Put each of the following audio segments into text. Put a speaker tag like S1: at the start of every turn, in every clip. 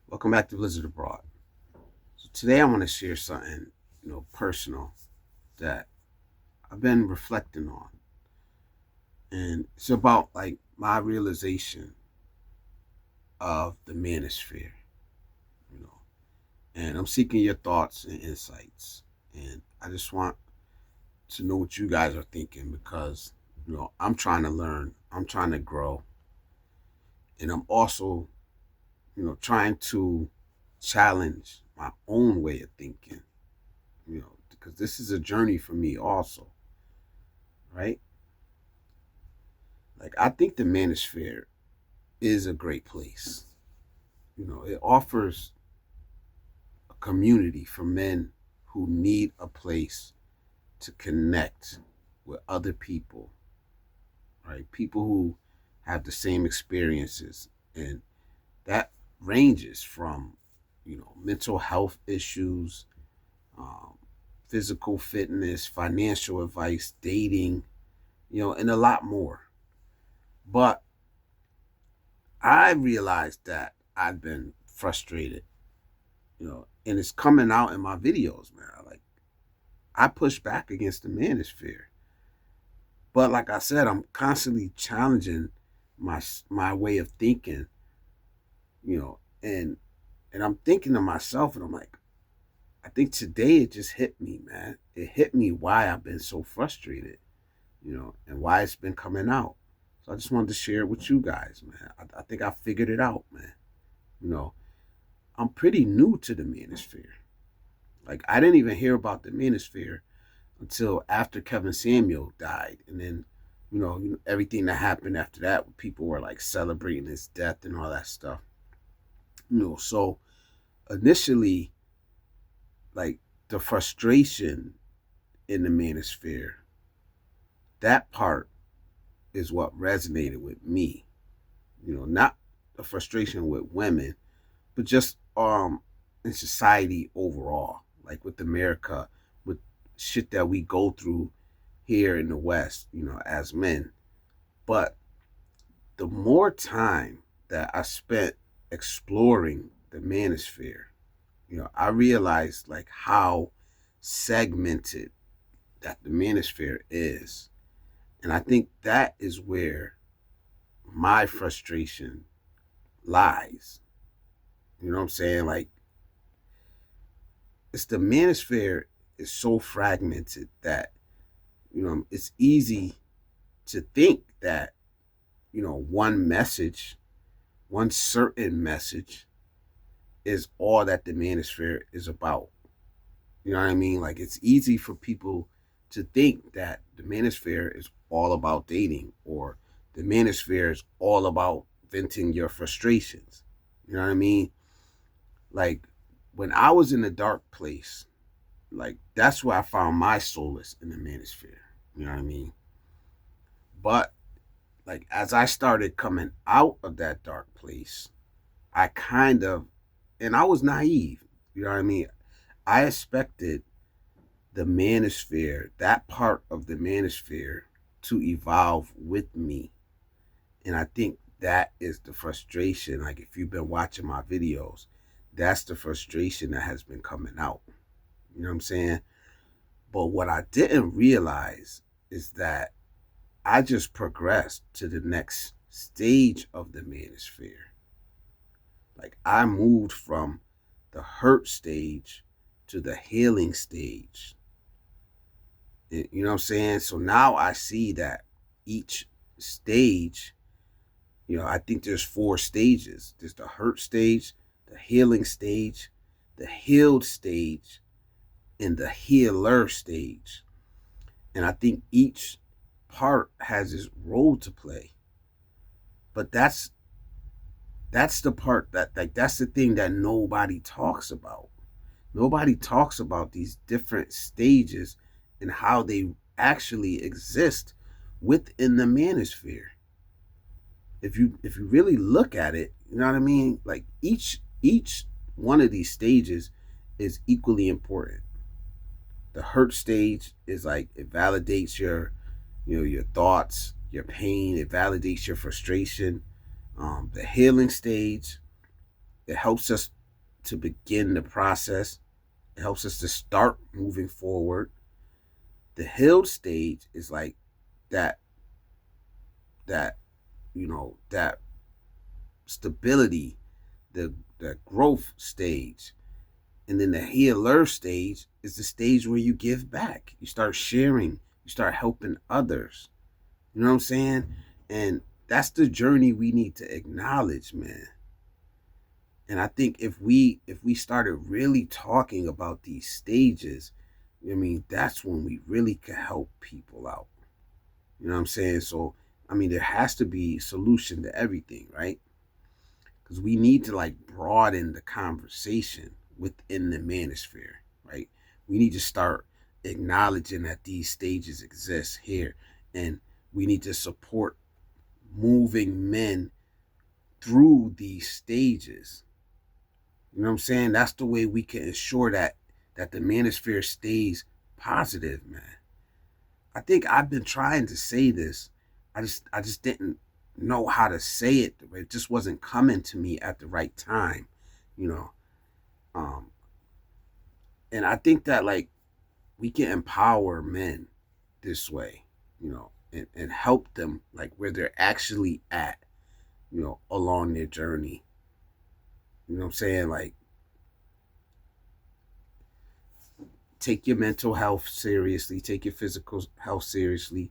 S1: Welcome back to Blizzard Abroad. So today I want to share something, personal that I've been reflecting on. And it's about like my realization of the manosphere, you know. And I'm seeking your thoughts and insights. And I just want to know what you guys are thinking because, I'm trying to learn, I'm trying to grow, and I'm also, trying to challenge my own way of thinking, because this is a journey for me also, right? Like I think the Manosphere is a great place. It offers a community for men who need a place to connect with other people, right? People who have the same experiences, and that ranges from, mental health issues, um, physical fitness, financial advice, dating, and a lot more. But I realized that I've been frustrated, and it's coming out in my videos, man. Like I push back against the manosphere, but like I said, I'm constantly challenging my way of thinking, and I'm thinking to myself, and I'm like, I think today it just hit me, man. It hit me why I've been so frustrated, and why it's been coming out. So I just wanted to share it with you guys, man. I think I figured it out, man. You know, I'm pretty new to the manosphere. Like I didn't even hear about the manosphere until after Kevin Samuel died, and then everything that happened after that, people were like celebrating his death and all that stuff. So initially, like the frustration in the manosphere, that part is what resonated with me. Not the frustration with women, but just in society overall, like with America, with shit that we go through here in the West, as men. But the more time that I spent exploring the manosphere, I realized like how segmented that the manosphere is. And I think that is where my frustration lies. You know what I'm saying? Like it's the manosphere is so fragmented that it's easy to think that one message, one certain message, is all that the manosphere is about. You know what I mean? Like it's easy for people to think that the manosphere is all about dating, or the manosphere is all about venting your frustrations. You know what I mean? Like when I was in a dark place, like that's where I found my solace in the manosphere. You know what I mean? But like as I started coming out of that dark place, I kind of, and I was naive. You know what I mean? I expected the manosphere, that part of the manosphere, to evolve with me. And I think that is the frustration. Like if you've been watching my videos, that's the frustration that has been coming out. You know what I'm saying? But what I didn't realize is that I just progressed to the next stage of the manosphere. Like I moved from the hurt stage to the healing stage. You know what I'm saying? So now I see that each stage, I think there's four stages. There's the hurt stage, the healing stage, the healed stage, and the healer stage. And I think each part has its role to play. But that's the part that, like, that's the thing that nobody talks about. Nobody talks about these different stages and how they actually exist within the manosphere. If you really look at it, you know what I mean? Like each one of these stages is equally important. The hurt stage is like it validates your thoughts, your pain, it validates your frustration. The healing stage, it helps us to begin the process. It helps us to start moving forward. The healed stage is like that that that stability, the growth stage. And then the healer stage is the stage where you give back. You start sharing, you start helping others. You know what I'm saying? And that's the journey we need to acknowledge, man. And I think if we started really talking about these stages, I mean, that's when we really could help people out. You know what I'm saying? So, I mean, there has to be a solution to everything, right? Because we need to like broaden the conversation within the manosphere, right? We need to start acknowledging that these stages exist here, and we need to support moving men through these stages. You know what I'm saying? That's the way we can ensure that the manosphere stays positive, man. I think I've been trying to say this. I just didn't know how to say it. It just wasn't coming to me at the right time, you know. Um, and I think that like we can empower men this way, and help them like where they're actually at, along their journey. You know what I'm saying? Like take your mental health seriously, take your physical health seriously,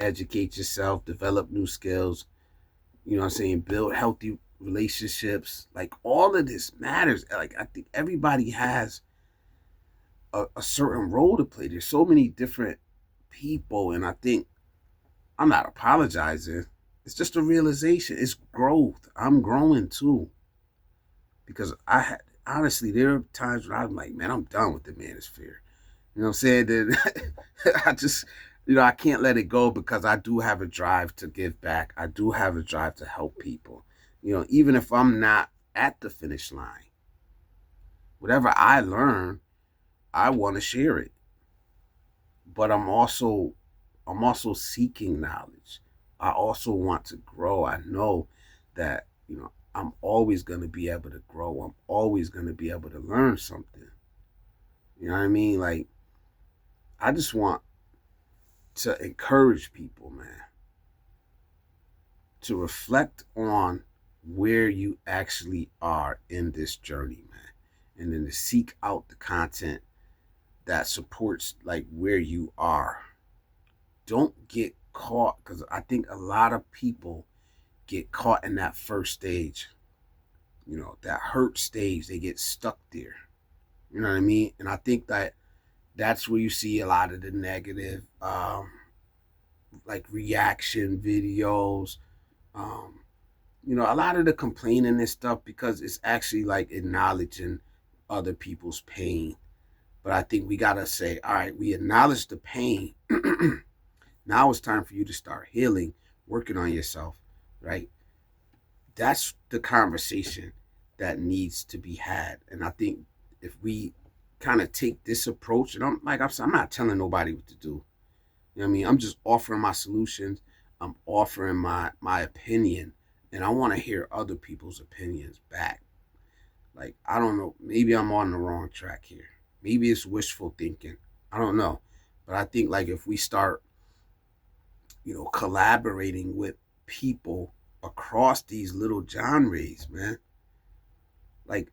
S1: educate yourself, develop new skills, you know what I'm saying, build healthy relationships. Like all of this matters. Like I think everybody has a certain role to play. There's so many different people, and I think I'm not apologizing. It's just a realization. It's growth. I'm growing too. Because I had honestly there are times when I'm like, man, I'm done with the manosphere. You know what I'm saying? That I just, I can't let it go because I do have a drive to give back. I do have a drive to help people. Even if I'm not at the finish line, whatever I learn, I want to share it. But I'm also seeking knowledge. I also want to grow. I know that, I'm always going to be able to grow. I'm always going to be able to learn something. You know what I mean? Like I just want to encourage people, man, to reflect on where you actually are in this journey, man. And then to seek out the content that supports like where you are. Don't get caught, because I think a lot of people get caught in that first stage, that hurt stage. They get stuck there. You know what I mean? And I think that that's where you see a lot of the negative, like reaction videos, um, a lot of the complaining and stuff, because it's actually like acknowledging other people's pain. But I think we gotta say, all right, we acknowledge the pain. Now it's time for you to start healing, working on yourself, right? That's the conversation that needs to be had. And I think if we kind of take this approach, and I'm not telling nobody what to do. You know what I mean? I'm just offering my solutions. I'm offering my opinion, and I want to hear other people's opinions back. Like, I don't know, maybe I'm on the wrong track here. Maybe it's wishful thinking. I don't know. But I think like if we start, collaborating with people across these little genres, man. Like,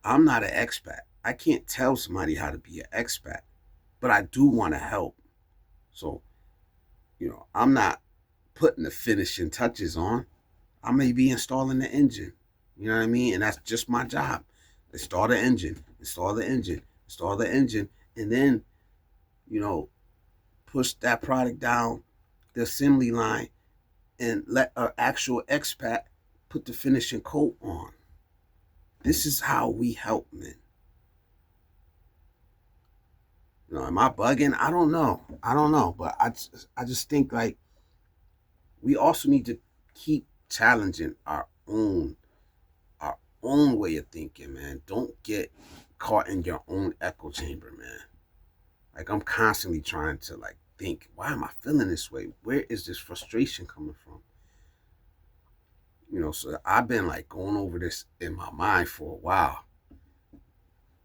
S1: I'm not an expat. I can't tell somebody how to be an expat, but I do want to help. So, I'm not putting the finishing touches on. I may be installing the engine. You know what I mean? And that's just my job. Install the engine, install the engine, install the engine, and then, you know, push that product down the assembly line and let an actual expat put the finishing coat on. This is how we help men. Am I bugging? I don't know. But I just think like we also need to keep challenging our own way of thinking, man. Don't get caught in your own echo chamber, man. Like I'm constantly trying to like think, why am I feeling this way? Where is this frustration coming from? So I've been like going over this in my mind for a while.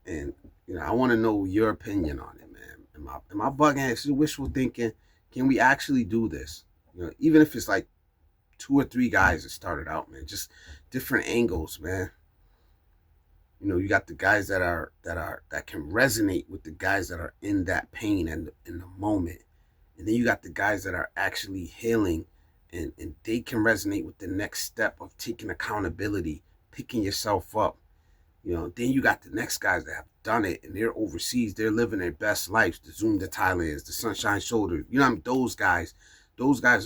S1: And I want to know your opinion on it, man. Am I bugging? Is it wishful thinking? Can we actually do this? Even if it's like two or three guys that started out, man, just different angles, man. You got the guys that can resonate with the guys that are in that pain and in the moment, and then you got the guys that are actually healing, and they can resonate with the next step of taking accountability, picking yourself up. Then you got the next guys that have done it and they're overseas, they're living their best lives. The Zoom the Thailands, the Sunshine Shoulder. What I mean? Those guys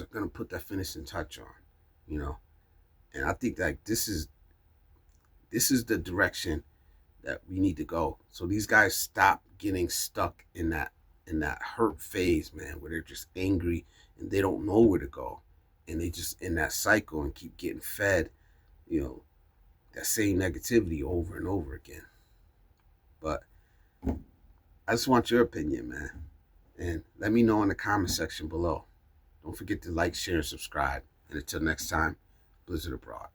S1: are gonna put that finishing touch on. You know, and I think that this is the direction that we need to go. So these guys stop getting stuck in that hurt phase, man, where they're just angry and they don't know where to go, and they just in that cycle and keep getting fed, you know, that same negativity over and over again. But I just want your opinion, man, and let me know in the comment section below. Don't forget to like, share, and subscribe. And until next time, Blizzard Abroad.